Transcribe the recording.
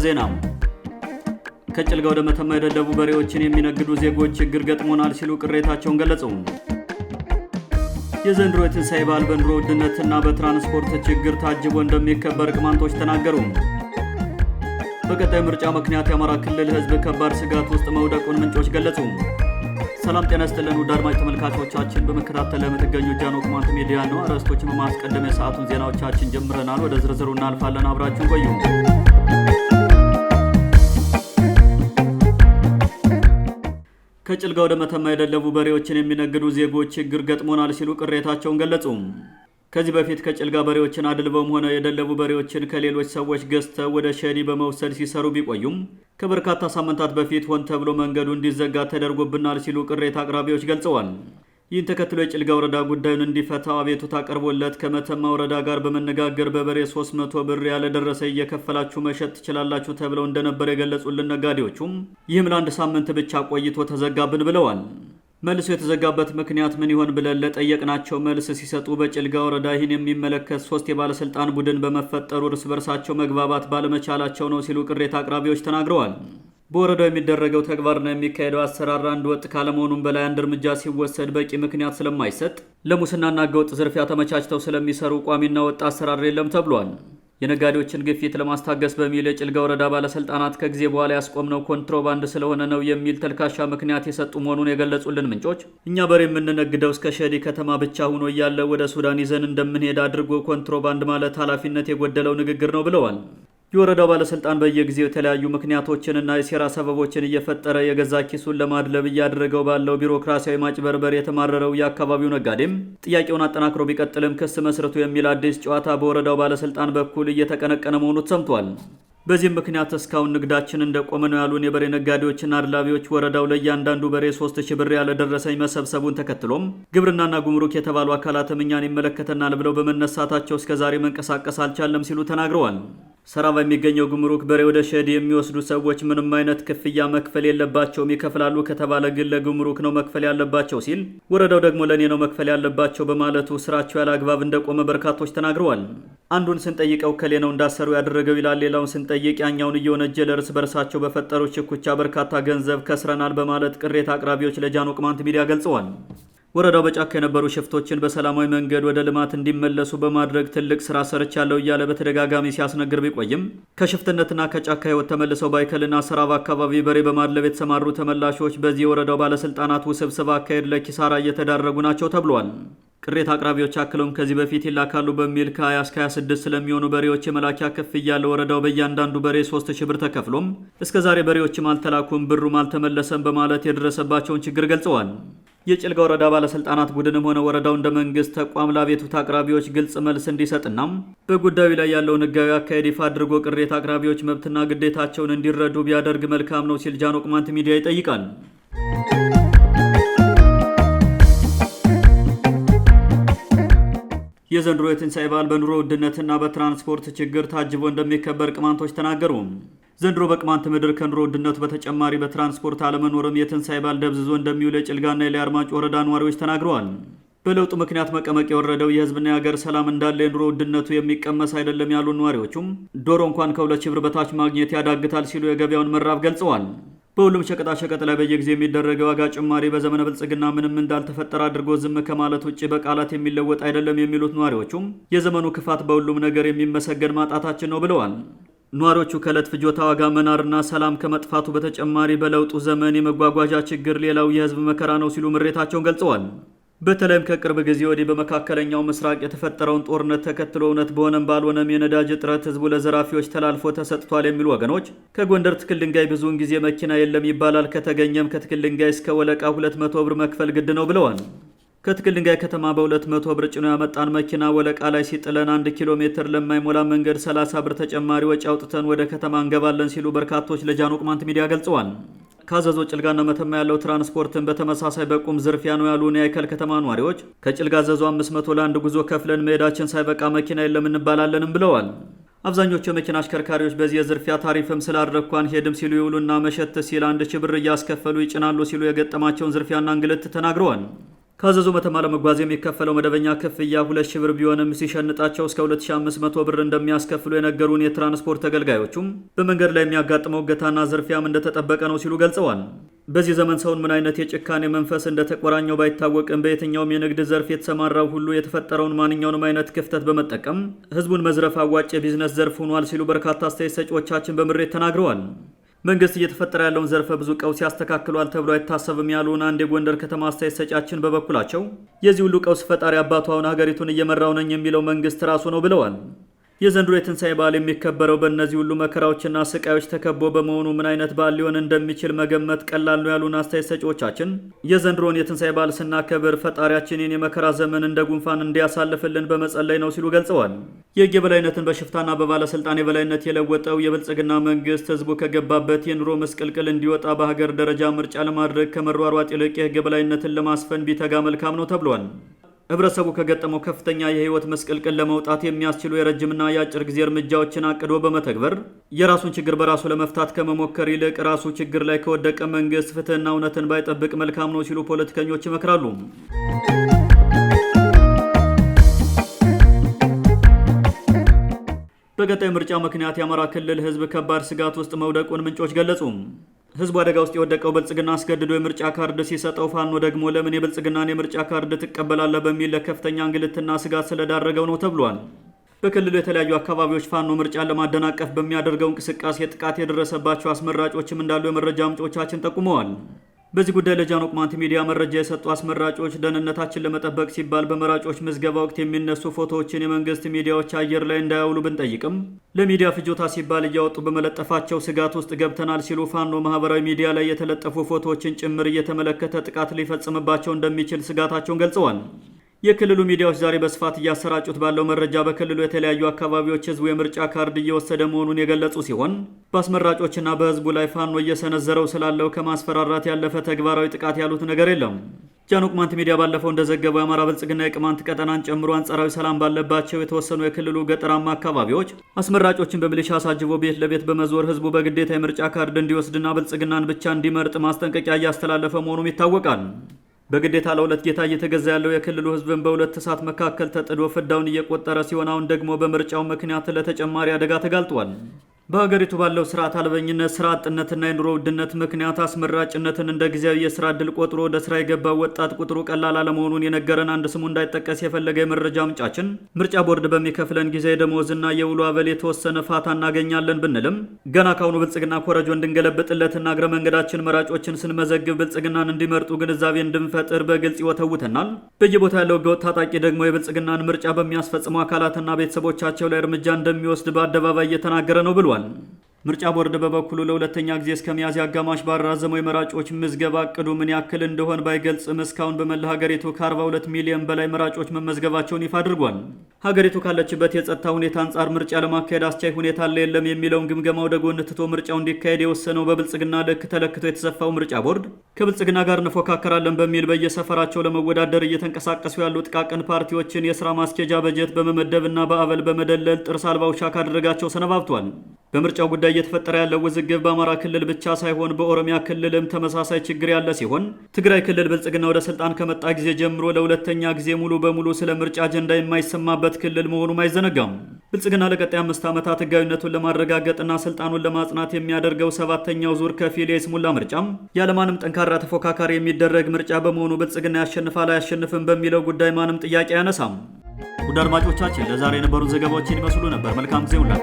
ዜና ከጭልጋ ወደ መተማ የደለቡ በሬዎችን የሚነግዱ ዜጎች ችግር ገጥሞናል ሲሉ ቅሬታቸውን ገለጹ። የዘንድሮ የትንሣኤ በዓል በኑሮ ውድነትና በትራንስፖርት ችግር ታጅቦ እንደሚከበር ቅማንቶች ተናገሩ። በቀጣይ ምርጫ ምክንያት የአማራ ክልል ሕዝብ ከባድ ስጋት ውስጥ መውደቁን ምንጮች ገለጹ። ሰላም ጤና ይስጥልን ውድ አድማጭ ተመልካቾቻችን፣ በመከታተል ለምትገኙ ጃኖ ቅማንት ሚዲያ ነው። አርዕስቶችን በማስቀደም የሰዓቱን ዜናዎቻችን ጀምረናል። ወደ ዝርዝሩ እናልፋለን። አብራችሁን ቆዩ። ከጭልጋ ወደ መተማ የደለቡ በሬዎችን የሚነግዱ ዜጎች ችግር ገጥሞናል ሲሉ ቅሬታቸውን ገለጹ። ከዚህ በፊት ከጭልጋ በሬዎችን አድልበውም ሆነ የደለቡ በሬዎችን ከሌሎች ሰዎች ገዝተው ወደ ሸዲ በመውሰድ ሲሰሩ ቢቆዩም ከበርካታ ሳምንታት በፊት ሆን ተብሎ መንገዱ እንዲዘጋ ተደርጎብናል ሲሉ ቅሬታ አቅራቢዎች ገልጸዋል። ይህን ተከትሎ የጭልጋ ወረዳ ጉዳዩን እንዲፈታው አቤቱታ ቀርቦለት ከመተማ ወረዳ ጋር በመነጋገር በበሬ 300 ብር ያለደረሰ እየከፈላችሁ መሸጥ ትችላላችሁ ተብለው እንደነበር የገለጹልን ነጋዴዎቹም ይህም ለአንድ ሳምንት ብቻ ቆይቶ ተዘጋብን ብለዋል። መልሶ የተዘጋበት ምክንያት ምን ይሆን ብለን ለጠየቅናቸው መልስ ሲሰጡ በጭልጋ ወረዳ ይህን የሚመለከት 3 የባለስልጣን ቡድን በመፈጠሩ እርስ በርሳቸው መግባባት ባለመቻላቸው ነው ሲሉ ቅሬታ አቅራቢዎች ተናግረዋል። በወረዳው የሚደረገው ተግባርና የሚካሄደው አሰራር አንድ ወጥ ካለመሆኑም በላይ አንድ እርምጃ ሲወሰድ በቂ ምክንያት ስለማይሰጥ ለሙስናና ህገወጥ ዝርፊያ ተመቻችተው ስለሚሰሩ ቋሚና ወጥ አሰራር የለም ተብሏል። የነጋዴዎችን ግፊት ለማስታገስ በሚል የጭልጋ ወረዳ ባለስልጣናት ከጊዜ በኋላ ያስቆምነው ኮንትሮባንድ ስለሆነ ነው የሚል ተልካሻ ምክንያት የሰጡ መሆኑን የገለጹልን ምንጮች እኛ በሬ የምንነግደው እስከ ሸዲ ከተማ ብቻ ሆኖ እያለ ወደ ሱዳን ይዘን እንደምንሄድ አድርጎ ኮንትሮባንድ ማለት ኃላፊነት የጎደለው ንግግር ነው ብለዋል። የወረዳው ባለስልጣን በየጊዜው የተለያዩ ምክንያቶችንና የሴራ ሰበቦችን እየፈጠረ የገዛ ኪሱን ለማድለብ እያደረገው ባለው ቢሮክራሲያዊ ማጭበርበር የተማረረው የአካባቢው ነጋዴም ጥያቄውን አጠናክሮ ቢቀጥልም ክስ መስርቱ የሚል አዲስ ጨዋታ በወረዳው ባለስልጣን በኩል እየተቀነቀነ መሆኑ ተሰምቷል። በዚህም ምክንያት እስካሁን ንግዳችን እንደቆመ ነው ያሉን የበሬ ነጋዴዎችና አድላቢዎች ወረዳው ለእያንዳንዱ በሬ 3000 ብር ያለ ደረሰኝ መሰብሰቡን ተከትሎም ግብርናና ጉምሩክ የተባሉ አካላትም እኛን ይመለከተናል ብለው በመነሳታቸው እስከዛሬ መንቀሳቀስ አልቻለም ሲሉ ተናግረዋል። ሰራባ የሚገኘው ጉምሩክ በሬ ወደ ሸዲ የሚወስዱ ሰዎች ምንም አይነት ክፍያ መክፈል የለባቸውም፣ ይከፍላሉ ከተባለ ግን ለጉምሩክ ነው መክፈል ያለባቸው ሲል፣ ወረዳው ደግሞ ለኔ ነው መክፈል ያለባቸው በማለቱ ስራቸው ያለ አግባብ እንደቆመ በርካቶች ተናግረዋል። አንዱን ስንጠይቀው ከሌ ነው እንዳሰሩ ያደረገው ይላል፣ ሌላውን ስንጠይቅ ያኛውን እየወነጀለ እርስ በርሳቸው በፈጠሩ ሽኩቻ በርካታ ገንዘብ ከስረናል በማለት ቅሬታ አቅራቢዎች ለጃኖ ቅማንት ሚዲያ ገልጸዋል። ወረዳው በጫካ የነበሩ ሽፍቶችን በሰላማዊ መንገድ ወደ ልማት እንዲመለሱ በማድረግ ትልቅ ስራ ሰርቻለሁ እያለ በተደጋጋሚ ሲያስነግር ቢቆይም ከሽፍትነትና ከጫካ ህይወት ተመልሰው ባይከልና ሰራባ አካባቢ በሬ በማድለብ የተሰማሩ ተመላሾች በዚህ የወረዳው ባለስልጣናት ውስብስብ አካሄድ ለኪሳራ እየተዳረጉ ናቸው ተብሏል። ቅሬታ አቅራቢዎች አክለውም ከዚህ በፊት ይላካሉ በሚል ከ20 እስከ 26 ስለሚሆኑ በሬዎች የመላኪያ ክፍያ ለወረዳው በእያንዳንዱ በሬ 3000 ብር ተከፍሎም እስከዛሬ በሬዎችም አልተላኩም ብሩም አልተመለሰም በማለት የደረሰባቸውን ችግር ገልጸዋል። የጭልጋ ወረዳ ባለስልጣናት ቡድንም ሆነ ወረዳው እንደ መንግስት ተቋም ለአቤቱታ አቅራቢዎች ግልጽ መልስ እንዲሰጥና በጉዳዩ ላይ ያለውን ህጋዊ አካሄድ ይፋ አድርጎ ቅሬታ አቅራቢዎች መብትና ግዴታቸውን እንዲረዱ ቢያደርግ መልካም ነው ሲል ጃኖ ቅማንት ሚዲያ ይጠይቃል። የዘንድሮ የትንሣኤ በዓል በኑሮ ውድነትና በትራንስፖርት ችግር ታጅቦ እንደሚከበር ቅማንቶች ተናገሩ። ዘንድሮ በቅማንት ምድር ከኑሮ ውድነቱ በተጨማሪ በትራንስፖርት አለመኖርም የትንሣኤ በዓል ደብዝዞ እንደሚውል የጭልጋና የላይ አርማጭሆ ወረዳ ነዋሪዎች ተናግረዋል። በለውጡ ምክንያት መቀመቅ የወረደው የህዝብና የሀገር ሰላም እንዳለ የኑሮ ውድነቱ የሚቀመስ አይደለም ያሉ ነዋሪዎቹም ዶሮ እንኳን ከ2,000 ብር በታች ማግኘት ያዳግታል ሲሉ የገበያውን መራብ ገልጸዋል። በሁሉም ሸቀጣሸቀጥ ላይ በየጊዜው የሚደረገው ዋጋ ጭማሪ በዘመነ ብልጽግና ምንም እንዳልተፈጠረ አድርጎ ዝም ከማለት ውጭ በቃላት የሚለወጥ አይደለም የሚሉት ነዋሪዎቹም የዘመኑ ክፋት በሁሉም ነገር የሚመሰገን ማጣታችን ነው ብለዋል። ነዋሪዎቹ ከዕለት ፍጆታ ዋጋ መናርና ሰላም ከመጥፋቱ በተጨማሪ በለውጡ ዘመን የመጓጓዣ ችግር ሌላው የህዝብ መከራ ነው ሲሉ ምሬታቸውን ገልጸዋል። በተለይም ከቅርብ ጊዜ ወዲህ በመካከለኛው ምስራቅ የተፈጠረውን ጦርነት ተከትሎ እውነት በሆነም ባልሆነም የነዳጅ እጥረት ህዝቡ ለዘራፊዎች ተላልፎ ተሰጥቷል የሚሉ ወገኖች ከጎንደር ትክል ድንጋይ ብዙውን ጊዜ መኪና የለም ይባላል፣ ከተገኘም ከትክል ድንጋይ እስከ ወለቃ 200 ብር መክፈል ግድ ነው ብለዋል። ከትክል ድንጋይ ከተማ በ200 ብር ጭኖ ያመጣን መኪና ወለቃ ላይ ሲጥለን 1 ኪሎ ሜትር ለማይሞላ መንገድ 30 ብር ተጨማሪ ወጪ አውጥተን ወደ ከተማ እንገባለን ሲሉ በርካቶች ለጃኖ ቅማንት ሚዲያ ገልጸዋል። ካዘዞ ጭልጋና መተማ ያለው ትራንስፖርትን በተመሳሳይ በቁም ዝርፊያ ነው ያሉን የአይከል ከተማ ነዋሪዎች ከጭልጋ ዘዞ 500 ለአንድ ጉዞ ከፍለን መሄዳችን ሳይበቃ መኪና የለም እንባላለንም ብለዋል። አብዛኞቹ የመኪና አሽከርካሪዎች በዚህ የዝርፊያ ታሪፍም ስላደረግኳን ሄድም ሲሉ ይውሉና መሸት ሲል 1000 ብር እያስከፈሉ ይጭናሉ ሲሉ የገጠማቸውን ዝርፊያና እንግልት ተናግረዋል። ከአዘዞ መተማ ለመጓዝ የሚከፈለው መደበኛ ክፍያ 2000 ብር ቢሆንም ሲሸንጣቸው እስከ 2500 ብር እንደሚያስከፍሉ የነገሩን የትራንስፖርት ተገልጋዮቹም በመንገድ ላይ የሚያጋጥመው እገታና ዝርፊያም እንደተጠበቀ ነው ሲሉ ገልጸዋል። በዚህ ዘመን ሰውን ምን አይነት የጭካኔ መንፈስ እንደተቆራኘው ባይታወቅም በየትኛውም የንግድ ዘርፍ የተሰማራው ሁሉ የተፈጠረውን ማንኛውንም አይነት ክፍተት በመጠቀም ህዝቡን መዝረፍ አዋጭ የቢዝነስ ዘርፍ ሆኗል ሲሉ በርካታ አስተያየት ሰጪዎቻችን በምሬት ተናግረዋል። መንግስት እየተፈጠረ ያለውን ዘርፈ ብዙ ቀውስ ያስተካክሏል ተብሎ አይታሰብም ያሉን አንድ የጎንደር ከተማ አስተያየት ሰጫችን በበኩላቸው የዚህ ሁሉ ቀውስ ፈጣሪ አባቱ አሁን ሀገሪቱን እየመራው ነኝ የሚለው መንግስት ራሱ ነው ብለዋል። የዘንድሮ የትንሣኤ በዓል የሚከበረው በእነዚህ ሁሉ መከራዎችና ስቃዮች ተከቦ በመሆኑ ምን አይነት በዓል ሊሆን እንደሚችል መገመት ቀላል ነው ያሉን አስተያየት ሰጪዎቻችን የዘንድሮን የትንሣኤ በዓል ስናከብር ፈጣሪያችንን የመከራ ዘመን እንደ ጉንፋን እንዲያሳልፍልን በመጸለይ ነው ሲሉ ገልጸዋል። የሕግ የበላይነትን በሽፍታና በባለስልጣን የበላይነት የለወጠው የብልጽግና መንግስት ህዝቡ ከገባበት የኑሮ መስቀልቅል እንዲወጣ በሀገር ደረጃ ምርጫ ለማድረግ ከመሯሯጥ ይልቅ የሕግ የበላይነትን ለማስፈን ቢተጋ መልካም ነው ተብሏል። ህብረተሰቡ ከገጠመው ከፍተኛ የህይወት መስቀልቅል ለመውጣት የሚያስችሉ የረጅምና የአጭር ጊዜ እርምጃዎችን አቅዶ በመተግበር የራሱን ችግር በራሱ ለመፍታት ከመሞከር ይልቅ ራሱ ችግር ላይ ከወደቀ መንግስት ፍትህና እውነትን ባይጠብቅ መልካም ነው ሲሉ ፖለቲከኞች ይመክራሉ። በቀጣይ ምርጫ ምክንያት የአማራ ክልል ህዝብ ከባድ ስጋት ውስጥ መውደቁን ምንጮች ገለጹ። ህዝቡ አደጋ ውስጥ የወደቀው ብልጽግና አስገድዶ የምርጫ ካርድ ሲሰጠው ፋኖ ደግሞ ለምን የብልጽግናን የምርጫ ካርድ ትቀበላለህ በሚል ለከፍተኛ እንግልትና ስጋት ስለዳረገው ነው ተብሏል። በክልሉ የተለያዩ አካባቢዎች ፋኖ ምርጫን ለማደናቀፍ በሚያደርገው እንቅስቃሴ ጥቃት የደረሰባቸው አስመራጮችም እንዳሉ የመረጃ ምንጮቻችን ጠቁመዋል። በዚህ ጉዳይ ለጃን ቅማንት ሚዲያ መረጃ የሰጡ አስመራጮች ደህንነታችን ለመጠበቅ ሲባል በመራጮች ምዝገባ ወቅት የሚነሱ ፎቶዎችን የመንግስት ሚዲያዎች አየር ላይ እንዳያውሉ ብንጠይቅም ለሚዲያ ፍጆታ ሲባል እያወጡ በመለጠፋቸው ስጋት ውስጥ ገብተናል ሲሉ ፋኖ ማህበራዊ ሚዲያ ላይ የተለጠፉ ፎቶዎችን ጭምር እየተመለከተ ጥቃት ሊፈጽምባቸው እንደሚችል ስጋታቸውን ገልጸዋል። የክልሉ ሚዲያዎች ዛሬ በስፋት እያሰራጩት ባለው መረጃ በክልሉ የተለያዩ አካባቢዎች ህዝቡ የምርጫ ካርድ እየወሰደ መሆኑን የገለጹ ሲሆን በአስመራጮችና በህዝቡ ላይ ፋኖ እየሰነዘረው ስላለው ከማስፈራራት ያለፈ ተግባራዊ ጥቃት ያሉት ነገር የለም። ጃን ቅማንት ሚዲያ ባለፈው እንደዘገበው የአማራ ብልጽግና የቅማንት ቀጠናን ጨምሮ አንጻራዊ ሰላም ባለባቸው የተወሰኑ የክልሉ ገጠራማ አካባቢዎች አስመራጮችን በሚሊሻ አሳጅቦ ቤት ለቤት በመዞር ህዝቡ በግዴታ የምርጫ ካርድ እንዲወስድና ብልጽግናን ብቻ እንዲመርጥ ማስጠንቀቂያ እያስተላለፈ መሆኑም ይታወቃል። በግዴታ ለሁለት ጌታ እየተገዛ ያለው የክልሉ ህዝብን በሁለት እሳት መካከል ተጥዶ ፍዳውን እየቆጠረ ሲሆን አሁን ደግሞ በምርጫው ምክንያት ለተጨማሪ አደጋ ተጋልጧል። በሀገሪቱ ባለው ስርዓት አልበኝነት፣ ስራ አጥነትና የኑሮ ውድነት ምክንያት አስመራጭነትን እንደ ጊዜያዊ የስራ ዕድል ቆጥሮ ወደ ስራ የገባው ወጣት ቁጥሩ ቀላል አለመሆኑን የነገረን አንድ ስሙ እንዳይጠቀስ የፈለገ የመረጃ ምንጫችን ምርጫ ቦርድ በሚከፍለን ጊዜ ደሞዝና የውሎ አበል የተወሰነ ፋታ እናገኛለን ብንልም ገና ካሁኑ ብልጽግና ኮረጆ እንድንገለብጥለትና እግረ መንገዳችን መራጮችን ስንመዘግብ ብልጽግናን እንዲመርጡ ግንዛቤ እንድንፈጥር በግልጽ ይወተውተናል። በየቦታው ያለው ህገወጥ ታጣቂ ደግሞ የብልጽግናን ምርጫ በሚያስፈጽሙ አካላትና ቤተሰቦቻቸው ላይ እርምጃ እንደሚወስድ በአደባባይ እየተናገረ ነው ብሏል። ምርጫ ቦርድ በበኩሉ ለሁለተኛ ጊዜ እስከ ሚያዝያ አጋማሽ ባራዘመው የመራጮች ምዝገባ እቅዱ ምን ያክል እንደሆን ባይገልጽም እስካሁን በመላ ሀገሪቱ ከ42 ሚሊዮን በላይ መራጮች መመዝገባቸውን ይፋ አድርጓል። ሀገሪቱ ካለችበት የጸጥታ ሁኔታ አንጻር ምርጫ ለማካሄድ አስቻይ ሁኔታ አለ የለም የሚለውን ግምገማ ወደ ጎን ትቶ ምርጫው እንዲካሄድ የወሰነው በብልጽግና ልክ ተለክቶ የተሰፋው ምርጫ ቦርድ ከብልጽግና ጋር እንፎካከራለን በሚል በየሰፈራቸው ለመወዳደር እየተንቀሳቀሱ ያሉ ጥቃቅን ፓርቲዎችን የስራ ማስኬጃ በጀት በመመደብና በአበል በመደለል ጥርስ አልባ ውሻ ካደረጋቸው ሰነባብቷል። በምርጫው ጉዳይ እየተፈጠረ ያለው ውዝግብ በአማራ ክልል ብቻ ሳይሆን በኦሮሚያ ክልልም ተመሳሳይ ችግር ያለ ሲሆን ትግራይ ክልል ብልጽግና ወደ ስልጣን ከመጣ ጊዜ ጀምሮ ለሁለተኛ ጊዜ ሙሉ በሙሉ ስለ ምርጫ አጀንዳ የማይሰማበት ክልል መሆኑም አይዘነጋም። ብልጽግና ለቀጣይ 5 ዓመታት ህጋዊነቱን ለማረጋገጥና ስልጣኑን ለማጽናት የሚያደርገው 7ኛው ዙር ከፊል የይስሙላ ምርጫም ያለማንም ጠንካራ ተፎካካሪ የሚደረግ ምርጫ በመሆኑ ብልጽግና ያሸንፋል አያሸንፍም በሚለው ጉዳይ ማንም ጥያቄ አያነሳም። ውድ አድማጮቻችን ለዛሬ የነበሩ ዘገባዎችን ይመስሉ ነበር። መልካም ጊዜ ሁላ